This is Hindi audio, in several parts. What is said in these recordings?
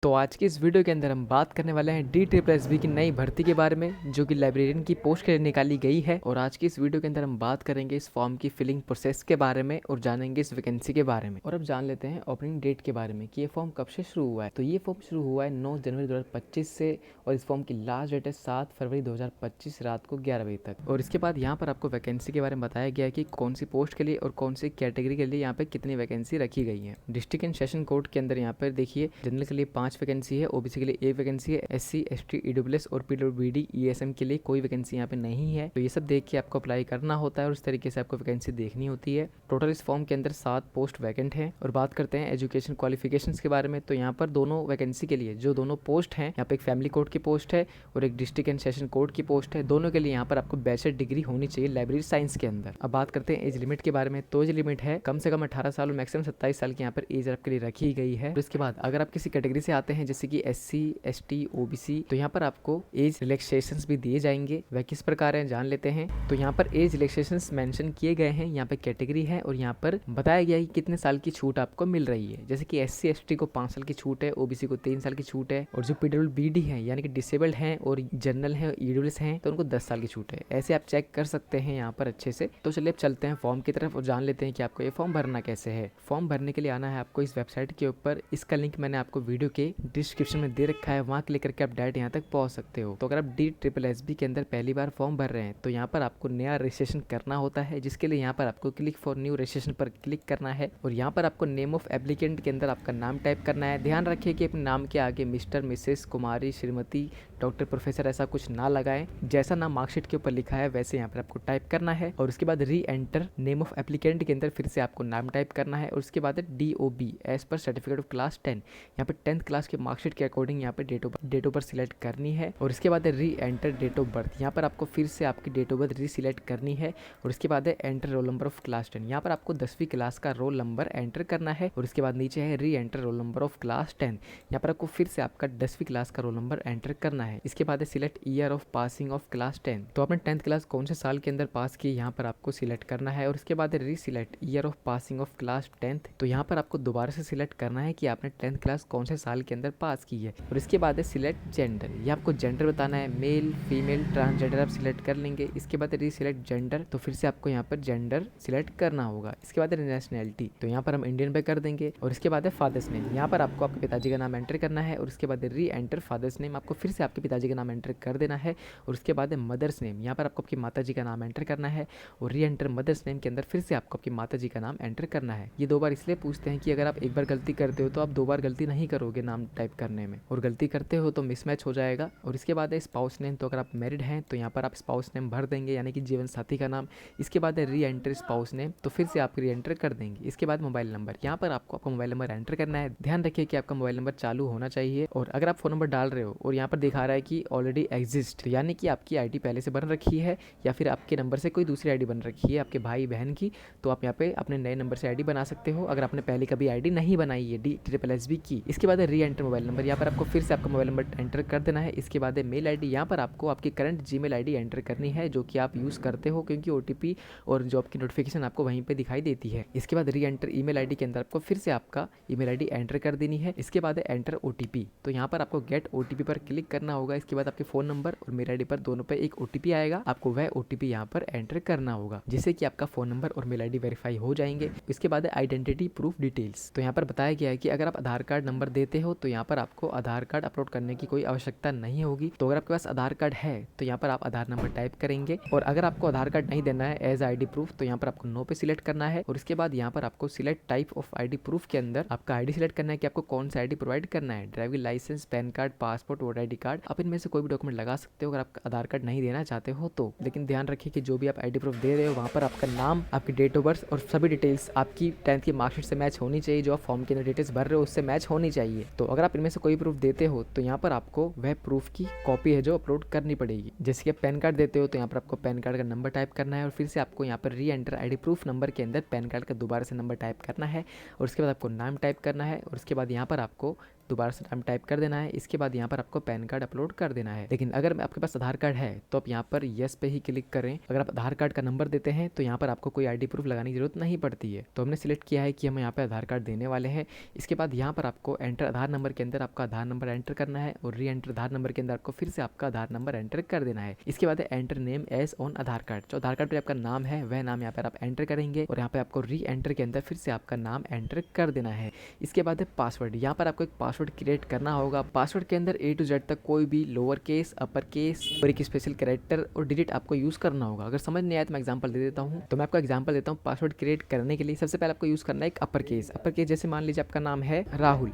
तो आज की इस वीडियो के अंदर हम बात करने वाले हैं DSSB की नई भर्ती के बारे में, जो कि लाइब्रेरियन की पोस्ट के लिए निकाली गई है। और आज की इस वीडियो के अंदर हम बात करेंगे इस फॉर्म की फिलिंग प्रोसेस के बारे में और जानेंगे इस वैकेंसी के बारे में। और अब जान लेते हैं ओपनिंग डेट के बारे में कि ये फॉर्म कब से शुरू हुआ है। तो ये फॉर्म शुरू हुआ है 9 जनवरी 2025 से और इस फॉर्म की लास्ट डेट है 7 फरवरी 2025 रात को 11 बजे तक। और इसके बाद यहाँ पर आपको वैकेंसी के बारे में बताया गया है कि कौन सी पोस्ट के लिए और कौन सी कैटेगरी के लिए यहाँ पे कितनी वैकेंसी रखी गई है। डिस्ट्रिक्ट एंड सेशन कोड के अंदर यहाँ पर देखिए जनरल के लिए 5 वैकेंसी है, ओबीसी के लिए 1 वैकेंसी है, SC ST EWS और PWBD ESM के लिए कोई वैकेंसी यहाँ पे नहीं है। तो ये सब देख के आपको अप्लाई करना होता है और उस तरीके से आपको वैकेंसी देखनी होती है। टोटल इस फॉर्म के अंदर 7 पोस्ट वैकेंट हैं। और बात करते हैं एजुकेशन क्वालिफिकेशंस के बारे में। तो यहाँ पर दोनों वैकेंसी के लिए जो दोनों पोस्ट हैं, यहाँ पे एक फैमिली कोड की पोस्ट है और एक डिस्ट्रिक्ट एंड सेशन कोड की पोस्ट है। दोनों के लिए यहाँ पर आपको बैचलर डिग्री होनी चाहिए लाइब्रेरी साइंस के अंदर। अब बात करते हैं एज लिमिट के बारे में। तो एज लिमिट है कम से कम 18 साल और मैक्सिमम 27 साल की यहाँ पर एज आपके लिए रखी गई है। और इसके बाद अगर आप किसी कैटेगरी से आते हैं जैसे कि SC ST OBC, तो यहाँ पर आपको एज रिलैक्सेशंस भी दिए जाएंगे। वह किस प्रकार है जान लेते हैं। तो यहाँ पर एज रिलैक्सेशंस मेंशन किए गए हैं, यहाँ पे कैटेगरी है और यहाँ पर बताया गया है कि कितने साल की छूट आपको मिल रही है। जैसे कि SC ST को 5 साल की छूट है, OBC को 3 साल की छूट है और जो PWBD है यानी कि डिसेबल्ड हैं और जनरल है EWS हैं तो उनको 10 साल की छूट है। ऐसे आप चेक कर सकते हैं यहाँ पर अच्छे से। तो चलिए अब चलते हैं फॉर्म की तरफ और जान लेते हैं कि आपको ये फॉर्म भरना कैसे है। फॉर्म भरने के लिए आना है आपको इस वेबसाइट के ऊपर। इसका लिंक मैंने आपको वीडियो के डिस्क्रिप्शन में दे रखा है, वहाँ क्लिक करके आप डायरेक्ट यहाँ तक पहुँच सकते हो। तो अगर आप DSSB के अंदर पहली बार फॉर्म भर रहे हैं तो यहाँ पर आपको नया रजिस्ट्रेशन करना होता है, जिसके लिए यहाँ पर आपको क्लिक फॉर न्यू रजिस्ट्रेशन पर क्लिक करना है। और यहाँ पर आपको नेम ऑफ एप्लीकेंट के अंदर आपका नाम टाइप करना है। ध्यान रखिए कि अपने नाम के आगे मिस्टर, मिसेस, कुमारी, श्रीमती, डॉक्टर, प्रोफेसर ऐसा कुछ ना लगाएं। जैसा नाम मार्कशीट के ऊपर लिखा है वैसे यहाँ पर आपको टाइप करना है। और उसके बाद री एंटर नेम ऑफ एप्लीकेंट के अंदर फिर से आपको नाम टाइप करना है। और उसके बाद DOB एज पर सर्टिफिकेट ऑफ क्लास 10, यहाँ पे 10th क्लास के मार्कशीट के अकॉर्डिंग यहाँ पे डेट ऑफ बर्थ सिलेक्ट करनी है। और इसके बाद री एंटर डेट ऑफ बर्थ, यहाँ पर आपको फिर से आपकी डेट ऑफ बर्थ री सिलेक्ट करनी है। और इसके बाद है enter roll number of class 10, यहाँ पर आपको 10वीं क्लास का रोल नंबर एंटर करना है। और इसके बाद नीचे है री enter roll number of class 10, यहाँ पर आपको फिर से आपका 10वीं क्लास का रोल नंबर एंटर करना है। इसके बाद है select year of passing of class 10, तो आपने 10th क्लास कौन से साल के अंदर पास की यहाँ पर आपको सिलेक्ट करना है। और इसके बाद है री select year of passing of class 10th, तो यहाँ पर आपको दोबारा से सिलेक्ट करना है कि आपने 10th क्लास कौन से साल के अंदर पास की है। और इसके बाद है सिलेक्ट जेंडर, ये आपको जेंडर बताना है, मेल, फीमेल, ट्रांसजेंडर आप सिलेक्ट कर लेंगे। इसके बाद री सिलेक्ट जेंडर, तो फिर से आपको यहाँ पर जेंडर सिलेक्ट करना होगा। इसके बाद है नेशनैलिटी, तो यहाँ पर हम इंडियन पे कर देंगे। और इसके बाद है फादर्स नेम, यहाँ पर आपको आपके पिताजी का नाम एंटर करना है। और इसके बाद री एंटर फादर्स नेम, आपको फिर से आपके पिताजी का नाम एंटर कर देना है। और उसके बाद है मदर्स नेम, यहाँ पर आपको आपकी माता जी का नाम एंटर करना है। और री एंटर मदर्स नेम के अंदर फिर से आपको आपकी माता जी का नाम एंटर करना है। ये 2 बार इसलिए पूछते हैं कि अगर आप एक बार गलती करते हो तो आप 2 बार गलती नहीं करोगे नाम टाइप करने में, और गलती करते हो तो मिसमैच हो जाएगा। और इसके बाद है स्पाउस नेम, तो अगर आप मैरिड हैं तो यहाँ पर आप स्पाउस नेम भर देंगे यानी कि जीवन साथी का नाम। इसके बाद है री एंटर स्पाउस नेम, तो फिर से आप री एंटर कर देंगे। इसके बाद मोबाइल नंबर, यहाँ पर आपको आपका मोबाइल नंबर एंटर करना है। ध्यान रखिए कि आपका मोबाइल नंबर चालू होना चाहिए। और अगर आप फोन नंबर डाल रहे हो और यहाँ पर दिखा रहा है कि ऑलरेडी एग्जिस्ट, यानी कि आपकी आईडी पहले से बन रखी है या फिर आपके नंबर से कोई दूसरी आईडी बन रखी है आपके भाई बहन की, तो आप यहाँ पे अपने नए नंबर से आईडी बना सकते हो अगर आपने पहले कभी आईडी नहीं बनाई है DSSB की। इसके बाद है री एंटर मोबाइल नंबर, यहाँ पर आपको फिर से आपका मोबाइल नंबर एंटर कर देना है। इसके बाद है मेल आईडी, यहाँ पर आपको आपकी करंट जीमेल आईडी एंटर करनी है जो कि आप यूज़ करते हो, क्योंकि OTP और जॉब की नोटिफिकेशन आपको वहीं पे दिखाई देती है। इसके बाद री एंटर ईमेल आईडी के अंदर आपको फिर से आपका ईमेल आईडी एंटर कर देनी है। इसके बाद है एंटर OTP, तो यहाँ पर आपको गेट OTP पर क्लिक करना होगा। इसके बाद आपके फोन नंबर और मेल आईडी पर दोनों पे एक OTP आएगा, आपको वह OTP यहाँ पर एंटर करना होगा जिससे कि आपका फोन नंबर और मेल आईडी वेरीफाई हो जाएंगे। इसके बाद है आइडेंटिटी प्रूफ डिटेल्स, तो यहाँ पर बताया गया है कि अगर आप आधार कार्ड नंबर देते हो तो यहाँ पर आपको आधार कार्ड अपलोड करने की कोई आवश्यकता नहीं होगी। तो अगर आपके पास आधार कार्ड है तो यहाँ पर आप आधार नंबर टाइप करेंगे। और अगर आपको आधार कार्ड नहीं देना है एज ID प्रूफ तो यहाँ पर आपको नो पे सिलेक्ट करना है। और इसके बाद यहाँ पर आपको select type of ID proof के अंदर आपका ID सिलेक्ट करना है कि आपको कौन सा ID प्रोवाइड करना है, driving licence, PAN card, passport, voter ID card. आप इनमें से कोई भी डॉक्यूमेंट लगा सकते हो अगर आप आधार कार्ड नहीं देना चाहते हो तो। लेकिन ध्यान रखिए कि जो भी आप ID प्रूफ दे रहे हो वहाँ पर आपका नाम, आपकी डेट ऑफ बर्थ और सभी डिटेल्स आपकी 10th की मार्कशीट से मैच होनी चाहिए। जो आप फॉर्म के अंदर डिटेल्स भर रहे हो उससे मैच होनी चाहिए। तो अगर आप इनमें से कोई प्रूफ देते हो तो यहाँ पर आपको वह प्रूफ की कॉपी है जो अपलोड करनी पड़ेगी। जैसे कि आप पैन कार्ड देते हो तो यहाँ पर आपको पैन कार्ड का नंबर टाइप करना है और फिर से आपको यहाँ पर री एंटर ID प्रूफ नंबर के अंदर पैन कार्ड का दोबारा से नंबर टाइप करना है। और उसके बाद आपको नाम टाइप करना है। और उसके बाद यहाँ पर आपको दोबारा से नाम टाइप कर देना है। इसके बाद यहाँ पर आपको पैन कार्ड अपलोड कर देना है। लेकिन अगर आपके पास आधार कार्ड है तो आप यहाँ पर यस पे ही क्लिक करें। अगर आप आधार कार्ड का नंबर देते हैं तो यहाँ पर आपको कोई आईडी प्रूफ लगाने की जरूरत नहीं पड़ती है। तो हमने सिलेक्ट किया है कि हम यहाँ पर आधार कार्ड देने वाले हैं। इसके बाद यहाँ पर आपको एंटर आधार नंबर के अंदर आपका आधार नंबर एंटर करना है और री एंटर आधार नंबर के अंदर आपको फिर से आपका आधार नंबर एंटर कर देना है। इसके बाद enter name age on Aadhaar card, जो आधार कार्ड पे आपका नाम है वह नाम यहाँ पर आप एंटर करेंगे और यहाँ पे आपको री एंटर के अंदर फिर से आपका नाम एंटर कर देना है। इसके बाद है पासवर्ड। यहाँ पर आपको एक पासवर्ड क्रिएट करना होगा। पासवर्ड के अंदर A to Z तक कोई भी लोअर केस, अपर केस और एक स्पेशल कैरेक्टर और डिजिट आपको यूज करना होगा। अगर समझ नहीं आया तो मैं एग्जांपल दे देता हूँ। तो मैं आपको एग्जांपल देता हूँ। पासवर्ड क्रिएट करने के लिए सबसे पहले आपको यूज करना है एक अपर केस। अपर केस जैसे मान लीजिए आपका नाम है राहुल,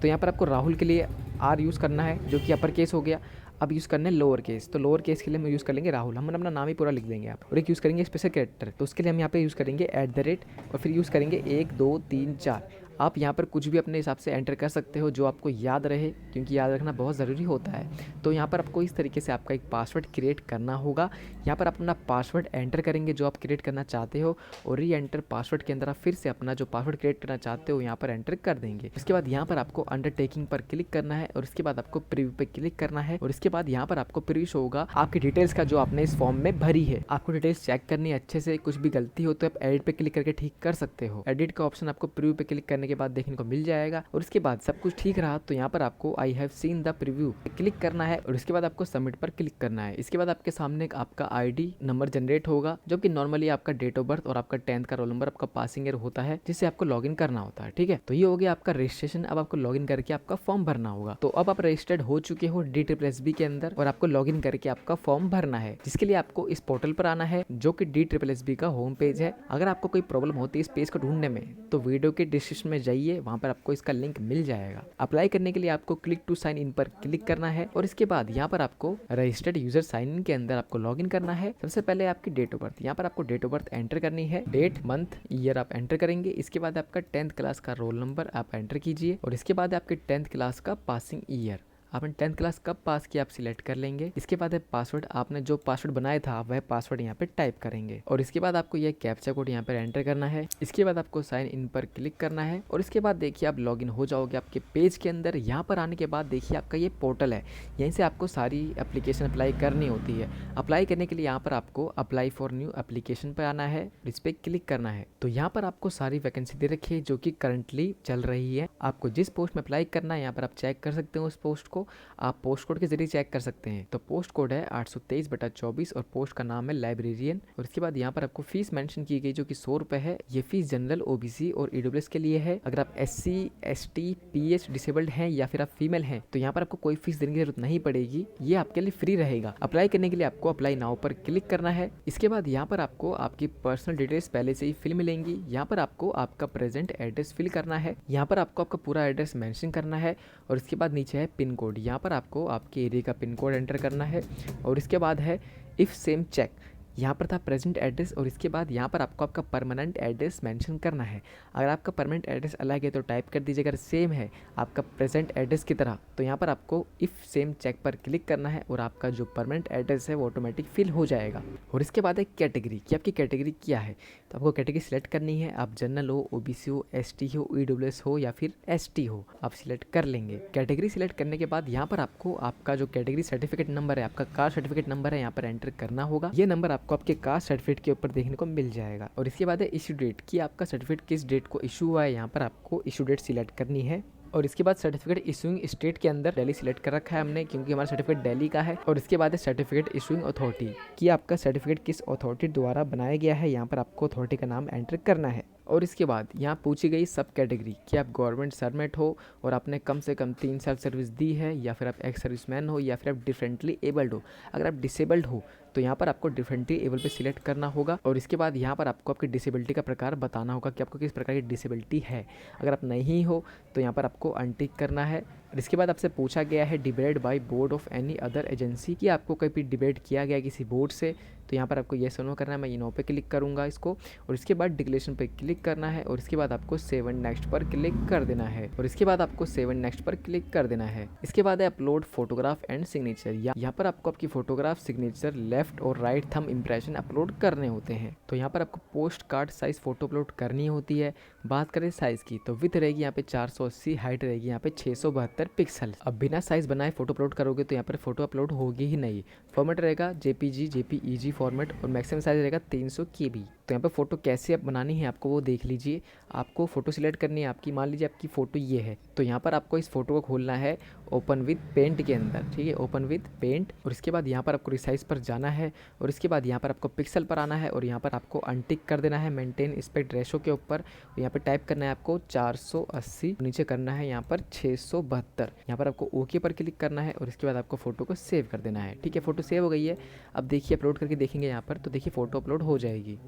तो यहाँ पर आपको राहुल के लिए R यूज़ करना है जो कि अपर केस हो गया। अब यूज़ करना है लोअर केस, तो लोअर केस के लिए हम यूज़ करेंगे राहुल। हम अपना नाम ही पूरा लिख देंगे आप। और एक यूज़ करेंगे स्पेशल कैरेक्टर, तो उसके लिए हम यहाँ पे यूज़ करेंगे @ और फिर यूज़ करेंगे 1 2 3 4। आप यहाँ पर कुछ भी अपने हिसाब से एंटर कर सकते हो जो आपको याद रहे, क्योंकि याद रखना बहुत ज़रूरी होता है। तो यहाँ पर आपको इस तरीके से आपका एक पासवर्ड क्रिएट करना होगा। यहाँ पर अपना पासवर्ड एंटर करेंगे जो आप क्रिएट करना चाहते हो और री एंटर पासवर्ड के अंदर आप फिर से अपना जो पासवर्ड क्रिएट करना चाहते हो यहाँ पर एंटर कर देंगे। उसके बाद यहाँ पर आपको अंडरटेकिंग पर क्लिक करना है और इसके बाद आपको प्रीव्यू पे क्लिक करना है और इसके बाद यहाँ पर आपको प्रीव्यू शो होगा आपकी डिटेल्स का जो आपने इस फॉर्म में भरी है। आपको डिटेल्स चेक करनी है अच्छे से, कुछ भी गलती हो तो आप एडिट पे क्लिक करके ठीक कर सकते हो। एडिट का ऑप्शन आपको प्रीव्यू पे क्लिक करने के बाद देखने को मिल जाएगा और इसके बाद सब कुछ ठीक रहा तो यहाँ पर आपको I have seen the preview click करना है और इसके बाद आपको सबमिट पर क्लिक करना है। इसके बाद आपके सामने आपका आईडी नंबर जनरेट होगा जो कि नॉर्मली आपका डेट ऑफ बर्थ और आपका 10th का रोल नंबर, आपका पासिंग ईयर होता है जिससे आपको लॉगिन करना होता है। ठीक है, तो ये हो गया आपका रजिस्ट्रेशन। अब आपको लॉगिन करके आपका फॉर्म भरना होगा। तो अब आप रजिस्टर्ड हो चुके हो DSSB के अंदर और आपको लॉगिन करके आपका फॉर्म भरना है, जिसके लिए आपको इस पोर्टल पर आना है जो कि DSSB का होम पेज है। अगर आपको कोई प्रॉब्लम होती है इस पेज को ढूंढने में तो वीडियो के डिस्क्रिप्शन में जाइए, वहां पर आपको इसका लिंक मिल जाएगा। अप्लाई करने के लिए आपको क्लिक टू साइन इन पर क्लिक करना है और इसके बाद यहाँ पर आपको रजिस्टर्ड यूजर साइन इन के अंदर आपको लॉगिन करना है। सबसे पहले आपकी डेट ऑफ बर्थ, यहाँ पर आपको डेट ऑफ बर्थ एंटर करनी है। डेट, मंथ, ईयर आप एंटर करेंगे। इसके बाद आपका 10th क्लास का रोल नंबर आप एंटर कीजिए और इसके बाद आपके 10th क्लास का पासिंग ईयर। आपने 10th क्लास कब पास किया आप सिलेक्ट कर लेंगे। इसके बाद है पासवर्ड, आपने जो पासवर्ड बनाया था वह पासवर्ड यहाँ पे टाइप करेंगे और इसके बाद आपको यह कैप्चा कोड यहाँ पर एंटर करना है। इसके बाद आपको साइन इन पर क्लिक करना है और इसके बाद देखिए आप लॉगिन हो जाओगे आपके पेज के अंदर। यहाँ पर आने के बाद देखिए आपका ये पोर्टल है, यहीं से आपको सारी एप्लीकेशन अप्लाई करनी होती है। अप्लाई करने के लिए यहाँ पर आपको अप्लाई फॉर न्यू एप्लीकेशन पर आना है, इस पर क्लिक करना है। तो यहाँ पर आपको सारी वैकेंसी दे रखी है जो कि करंटली चल रही है। आपको जिस पोस्ट में अप्लाई करना है यहाँ पर आप चेक कर सकते हो उस पोस्ट को, आप पोस्ट कोड के जरिए चेक कर सकते हैं। तो पोस्ट कोड है 823/24 और पोस्ट का नाम है लाइब्रेरियन। और इसके बाद यहाँ पर आपको फीस मेंशन की गई जो कि 100 रुपए है। ये फीस जनरल, OBC और EWS के लिए है। अगर आप SC ST PH डिसेबल्ड हैं या फिर आप फीमेल हैं तो यहाँ पर आपको कोई फीस देने की जरूरत नहीं पड़ेगी, ये आपके लिए फ्री रहेगा। अप्लाई करने के लिए आपको अप्लाई नाउ पर क्लिक करना है। इसके बाद यहाँ पर आपको आपकी पर्सनल डिटेल्स पहले से ही फिल मिलेंगी। यहाँ पर आपको आपका प्रेजेंट एड्रेस फिल करना है। यहाँ पर आपको आपका पूरा एड्रेस मेंशन करना है और इसके बाद नीचे है पिन कोड। यहाँ पर आपको आपके एरिया का पिन कोड एंटर करना है और इसके बाद है इफ सेम चेक, यहाँ पर था प्रेजेंट एड्रेस और इसके बाद यहाँ पर आपको आपका परमानेंट एड्रेस मेंशन करना है। अगर आपका परमानेंट एड्रेस अलग है तो टाइप कर दीजिए, अगर सेम है आपका प्रेजेंट एड्रेस की तरह तो यहाँ पर आपको इफ़ सेम चेक पर क्लिक करना है और आपका जो परमानेंट एड्रेस है वो ऑटोमेटिक फिल हो जाएगा। और इसके बाद है कैटेगरी कि आपकी कैटेगरी क्या है, तो आपको कैटेगरी सिलेक्ट करनी है। आप जनरल हो, OBC हो, ST हो, EWS हो या फिर ST हो, आप सिलेक्ट कर लेंगे। कैटेगरी सिलेक्ट करने के बाद यहाँ पर आपको आपका जो कैटेगरी सर्टिफिकेट नंबर है, आपका कास्ट सर्टिफिकेट नंबर है, यहाँ पर एंटर करना होगा। ये नंबर आपको आपके कास्ट सर्टिफिकेट के ऊपर देखने को मिल जाएगा। और इसके बाद है इशू डेट कि आपका सर्टिफिकेट किस डेट को इशू हुआ है, यहाँ पर आपको इशू डेट सिलेक्ट करनी है। और इसके बाद सर्टिफिकेट इशूइंग स्टेट के अंदर दिल्ली सिलेक्ट कर रखा है हमने क्योंकि हमारा सर्टिफिकेट दिल्ली का है। और इसके बाद है सर्टिफिकेट इशूइंग अथॉरिटी कि आपका सर्टिफिकेट किस अथॉरिटी द्वारा बनाया गया है, यहाँ पर आपको अथॉरिटी का नाम एंटर करना है। और इसके बाद यहाँ पूछी गई सब कैटेगरी कि आप गवर्नमेंट सर्वेंट हो और आपने कम से कम 3 साल सर्विस दी है या फिर आप एक्स सर्विसमैन हो या फिर आप डिफरेंटली एबल्ड हो। अगर आप डिसेबल्ड हो तो यहाँ पर आपको डिफरेंटली एबल पे सिलेक्ट करना होगा। और इसके बाद यहाँ पर आपको आपकी डिसेबिलिटी का प्रकार बताना होगा कि आपको किस प्रकार की डिसेबिलिटी है। अगर आप नहीं हो तो यहाँ पर आपको अनटिक करना है। और इसके बाद आपसे पूछा गया है debate by board of any other agency कि आपको कभी डिबेट किया गया किसी बोर्ड से, तो यहाँ पर आपको ये नो करना है। मैं ये नो पे क्लिक करूँगा इसको और इसके बाद डिक्लेरेशन पे क्लिक करना है और इसके बाद आपको 7 नेक्स्ट पर क्लिक कर देना है। और इसके बाद आपको 7 नेक्स्ट पर क्लिक कर देना है। इसके बाद है अपलोड फोटोग्राफ एंड सिग्नेचर। यहाँ पर आपको आपकी फोटोग्राफ, सिग्नेचर, लेफ्ट और राइट थंब इंप्रेशन अपलोड करने होते हैं। तो यहाँ पर आपको post card size photo upload करनी होती है। बात करें साइज़ की तो विथ रहेगी यहाँ पे 480, हाइट रहेगी यहाँ पे 672 पिक्सल। अब बिना साइज़ बनाए फोटो अपलोड करोगे तो यहाँ पर फोटो अपलोड होगी ही नहीं। फॉर्मेट रहेगा JPG JPEG फॉर्मेट और मैक्सिमम साइज रहेगा 300 KB। तो यहाँ पर फोटो कैसे आप बनानी है आपको वो देख लीजिए। आपको फ़ोटो सिलेक्ट करनी है आपकी, मान लीजिए आपकी फ़ोटो ये है, तो यहाँ पर आपको इस फोटो को खोलना है ओपन विद पेंट के अंदर, ठीक है, ओपन विद पेंट। और इसके बाद यहाँ पर आपको रिसाइज पर जाना है और इसके बाद यहाँ पर आपको पिक्सल पर आना है और यहाँ पर आपको अनटिक कर देना है मेंटेन एस्पेक्ट रेशो के ऊपर। यहाँ पर टाइप करना है आपको 480, नीचे करना है यहाँ पर 672। यहाँ पर आपको ओके पर क्लिक करना है और इसके बाद आपको फ़ोटो को सेव कर देना है। ठीक है, फ़ोटो सेव हो गई है। अब देखिए अपलोड करके देखेंगे यहाँ पर, तो देखिए फ़ोटो अपलोड हो जाएगी।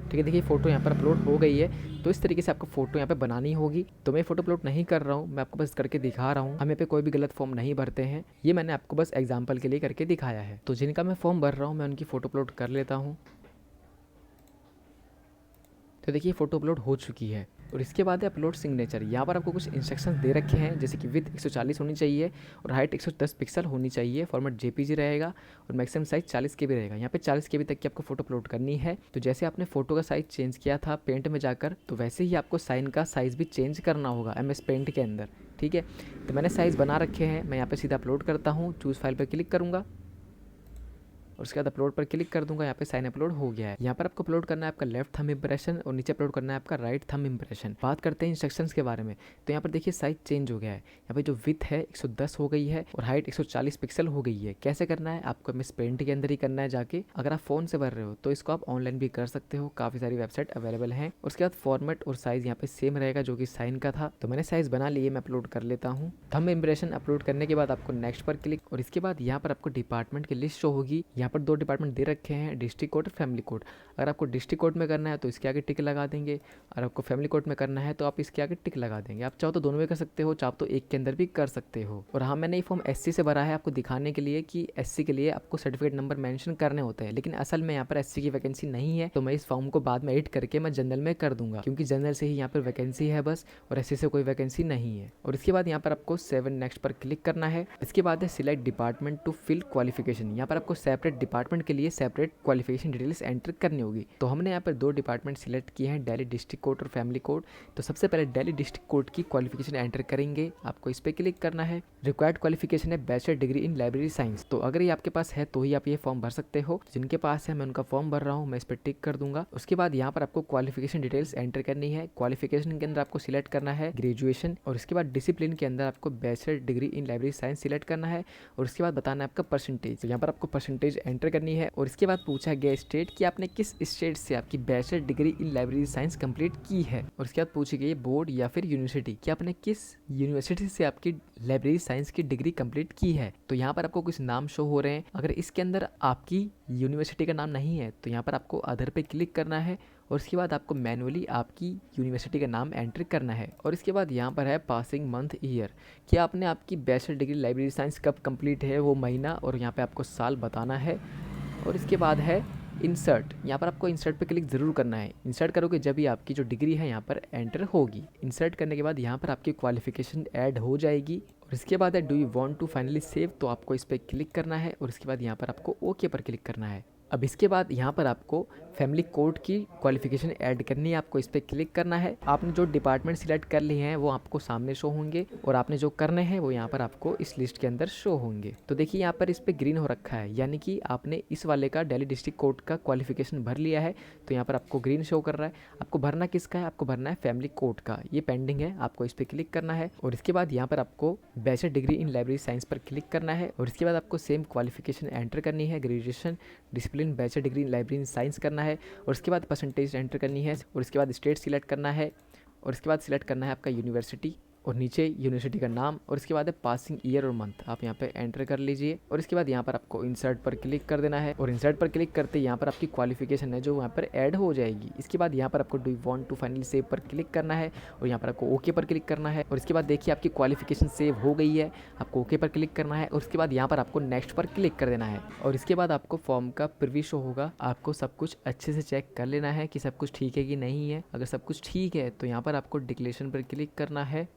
ठीक है, देखिए फ़ोटो यहाँ पर अपलोड हो गई है। तो इस तरीके से आपको फ़ोटो यहाँ पे बनानी होगी। तो मैं फ़ोटो अपलोड नहीं कर रहा हूँ, मैं आपको बस करके दिखा रहा हूँ। हम यहाँ पे कोई भी गलत फॉर्म नहीं भरते हैं, ये मैंने आपको बस एग्जांपल के लिए करके दिखाया है। तो जिनका मैं फॉर्म भर रहा हूँ मैं उनकी फ़ोटो अपलोड कर लेता हूँ। तो देखिए फ़ोटो अपलोड हो चुकी है। और इसके बाद है अपलोड सिग्नेचर। यहाँ पर आपको कुछ इंस्ट्रक्शंस दे रखे हैं, जैसे कि विड्थ 140 होनी चाहिए और हाइट 110 पिक्सल होनी चाहिए। फॉर्मेट JPG रहेगा और मैक्सिमम साइज 40 KB रहेगा। यहाँ पे 40 KB तक की आपको फोटो अपलोड करनी है। तो जैसे आपने फोटो का साइज चेंज किया था पेंट में जाकर, तो वैसे ही आपको साइन का साइज़ भी चेंज करना होगा MS पेंट के अंदर। ठीक है, तो मैंने साइज़ बना रखे हैं। मैं यहाँ पर सीधा अपलोड करता हूँ, चूज़ फाइल पर क्लिक करूँगा और उसके बाद अपलोड पर क्लिक कर दूंगा। यहाँ पे साइन अपलोड हो गया है। यहाँ पर आपको अपलोड करना है आपका लेफ्ट थंब इंप्रेशन और नीचे अपलोड करना है आपका राइट थंब इंप्रेशन। बात करते हैं इंस्ट्रक्शंस के बारे में, तो यहाँ पर देखिए साइज चेंज हो गया है। यहाँ पे जो विड्थ है 110 हो गई है और हाइट 140 पिक्सल हो गई है। कैसे करना है आपको MS पेंट के अंदर ही करना है जाके। अगर आप फोन से भर रहे हो तो इसको आप ऑनलाइन भी कर सकते हो, काफ़ी सारी वेबसाइट अवेलेबल हैं। उसके बाद फॉर्मेट और साइज़ यहाँ पे सेम रहेगा जो कि साइन का था। तो मैंने साइज़ बना लिए, मैं अपलोड कर लेता हूँ। थंब इंप्रेशन अपलोड करने के बाद आपको नेक्स्ट पर क्लिक और इसके बाद यहाँ पर आपको डिपार्टमेंट की लिस्ट शो होगी। यहाँ पर 2 डिपार्टमेंट रखे हैं, डिस्ट्रिक्ट कोड और फैमिली कोड। अगर आपको डिस्ट्रिक्ट कोड में करना है तो इसके आगे टिक लगा देंगे, और आपको फैमिली कोड में करना है तो आप इसके आगे टिक लगा देंगे। आप चाहो तो दोनों में कर सकते हो, चाहो तो एक के अंदर भी कर सकते हो। और हाँ, मैंने ये फॉर्म SC से भरा है आपको दिखाने के लिए कि SC के लिए आपको सर्टिफिकेट नंबर मेंशन करने होते हैं, लेकिन असल में यहाँ पर SC की वैकेंसी नहीं है। तो मैं इस फॉर्म को बाद में एडिट करके मैं जनरल में कर दूंगा, क्योंकि जनरल से ही यहाँ पर वैकेंसी है बस, और SC से कोई वैकेंसी नहीं है। और इसके बाद यहाँ पर आपको 7 नेक्स्ट पर क्लिक करना है। इसके बाद है select department to fill qualification. यहाँ पर आपको सेपरेट डिपार्टमेंट के लिए सेपरेट क्वालिफिकेशन डिटेल्स एंटर करनी होगी। तो हमने यहाँ पर 2 डिपार्टमेंट सिलेक्ट किए हैं, दिल्ली डिस्ट्रिक्ट कोर्ट और फैमिली कोर्ट। तो सबसे पहले दिल्ली डिस्ट्रिक्ट कोर्ट की क्वालिफिकेशन एंटर करेंगे। आपको इस पर क्लिक करना है। रिक्वायर्ड क्वालिफिकेशन है bachelor degree in library science. तो अगर ये आपके पास है तो ही आप ये फॉर्म भर सकते हो। जिनके पास है मैं उनका फॉर्म भर रहा हूँ, मैं इस पर टिक कर दूंगा। उसके बाद यहाँ पर आपको क्वालिफिकेशन डिटेल्स एंटर करनी है। क्वालिफिकेशन के अंदर आपको सिलेक्ट करना है ग्रेजुएशन, और इसके बाद डिसिप्लिन के अंदर आपको bachelor degree in library science select करना है। और उसके बाद बताना है आपका परसेंटेज। तो यहाँ पर आपको परसेंटेज एंटर करनी है। और इसके बाद पूछा गया स्टेट कि आपने किस स्टेट से आपकी bachelor degree in library science complete की है। और इसके बाद पूछी गई बोर्ड या फिर यूनिवर्सिटी कि आपने किस यूनिवर्सिटी से आपकी लाइब्रेरी साइंस की डिग्री कंप्लीट की है। तो यहाँ पर आपको कुछ नाम शो हो रहे हैं। अगर इसके अंदर आपकी यूनिवर्सिटी का नाम नहीं है तो यहाँ पर आपको अदर पे क्लिक करना है और इसके बाद आपको मैनुअली आपकी यूनिवर्सिटी का नाम एंटर करना है। और इसके बाद यहाँ पर है पासिंग मंथ ईयर कि आपने आपकी बैचलर डिग्री लाइब्रेरी साइंस कब कंप्लीट है, वो महीना और यहाँ पे आपको साल बताना है। और इसके बाद है इंसर्ट। यहाँ पर आपको इंसर्ट पे क्लिक ज़रूर करना है। इंसर्ट करोगे जब भी आपकी जो डिग्री है यहाँ पर एंटर होगी। इंसर्ट करने के बाद यहाँ पर आपकी क्वालिफिकेशन ऐड हो जाएगी। और इसके बाद है do you want to finally save, तो आपको इस पर क्लिक करना है और इसके बाद यहाँ पर आपको ओके पर क्लिक करना है। अब इसके बाद यहाँ पर आपको फैमिली कोड की क्वालिफिकेशन ऐड करनी है, आपको इस पर क्लिक करना है। आपने जो डिपार्टमेंट सिलेक्ट कर लिए हैं वो आपको सामने शो होंगे और आपने जो करने हैं वो यहाँ पर आपको इस लिस्ट के अंदर शो होंगे। तो देखिए यहाँ पर इस पर ग्रीन हो रखा है, यानी कि आपने इस वाले का दिल्ली डिस्ट्रिक्ट कोर्ट का क्वालिफिकेशन भर लिया है। तो यहाँ पर आपको ग्रीन शो कर रहा है। आपको भरना किसका है, आपको भरना है फैमिली कोर्ट का, ये पेंडिंग है, आपको इस पर क्लिक करना है। और इसके बाद यहाँ पर आपको bachelor degree in library science पर क्लिक करना है और इसके बाद आपको सेम क्वालिफिकेशन एंटर करनी है, graduation discipline bachelor degree in library in science करना है। और उसके बाद परसेंटेज एंटर करनी है और इसके बाद स्टेट सिलेक्ट करना है और इसके बाद सिलेक्ट करना है आपका यूनिवर्सिटी और नीचे यूनिवर्सिटी का नाम। और इसके बाद है पासिंग ईयर और मंथ, आप यहाँ पे एंटर कर लीजिए। और इसके बाद यहाँ पर आपको इंसर्ट पर क्लिक कर देना है और इंसर्ट पर क्लिक करते यहाँ पर आपकी क्वालिफिकेशन है जो यहाँ पर ऐड हो जाएगी। इसके बाद यहाँ पर आपको do you want to finally save पर क्लिक करना है और यहाँ पर आपको ओके पर क्लिक करना है। और इसके बाद देखिए आपकी क्वालिफिकेशन सेव हो गई है, आपको ओके पर क्लिक करना है और उसके बाद यहाँ पर आपको नेक्स्ट पर क्लिक कर देना है। और इसके बाद आपको फॉर्म का प्रीव्यू शो होगा, आपको सब कुछ अच्छे से चेक कर लेना है कि सब कुछ ठीक है कि नहीं है। अगर सब कुछ ठीक है तो यहाँ पर आपको डिक्लेरेशन पर क्लिक करना है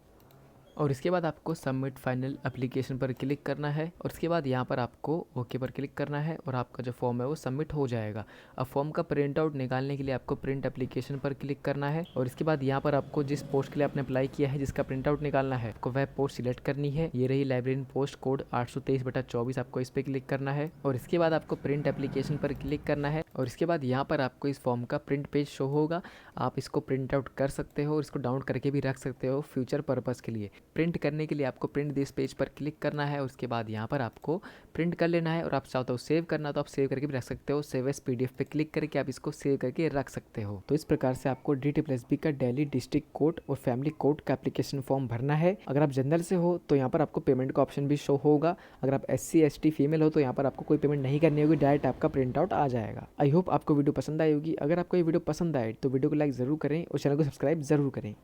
और इसके बाद आपको सबमिट फाइनल एप्लीकेशन पर क्लिक करना है और इसके बाद यहाँ पर आपको ओके पर क्लिक करना है और आपका जो फॉर्म है वो सबमिट हो जाएगा। अब फॉर्म का प्रिंट आउट निकालने के लिए आपको प्रिंट एप्लीकेशन पर क्लिक करना है और इसके बाद यहाँ पर आपको जिस पोस्ट के लिए आपने अप्लाई किया है, जिसका प्रिंट आउट निकालना है, आपको वह पोस्ट सिलेक्ट करनी है। ये रही लाइब्रेरियन पोस्ट कोड 823/24, आपको इस पर क्लिक करना है और इसके बाद आपको प्रिंट एप्लीकेशन पर क्लिक करना है और इसके बाद यहाँ पर आपको इस फॉर्म का प्रिंट पेज शो होगा। आप इसको प्रिंट आउट कर सकते हो और इसको डाउनलोड करके भी रख सकते हो फ्यूचर पर्पज़ के लिए। प्रिंट करने के लिए आपको प्रिंट दिस पेज पर क्लिक करना है और उसके बाद यहाँ पर आपको प्रिंट कर लेना है और आप चाहते हो सेव करना तो आप सेव करके भी रख सकते हो। सेव एज PDF पे क्लिक करके आप इसको सेव करके रख सकते हो। तो इस प्रकार से आपको DSSB का दिल्ली डिस्ट्रिक्ट कोर्ट और फैमिली कोर्ट का एप्लीकेशन फॉर्म भरना है। अगर आप जनरल से हो तो यहाँ पर आपको पेमेंट का ऑप्शन भी शो होगा। अगर आप SC ST फीमेल हो तो यहाँ पर आपको कोई पेमेंट नहीं करनी होगी, डायरेक्ट आपका प्रिंट आउट आ जाएगा। आई होप आपको वीडियो पसंद आई होगी। अगर आपको ये वीडियो पसंद आए तो वीडियो को लाइक जरूर करें और चैनल को सब्सक्राइब जरूर करें।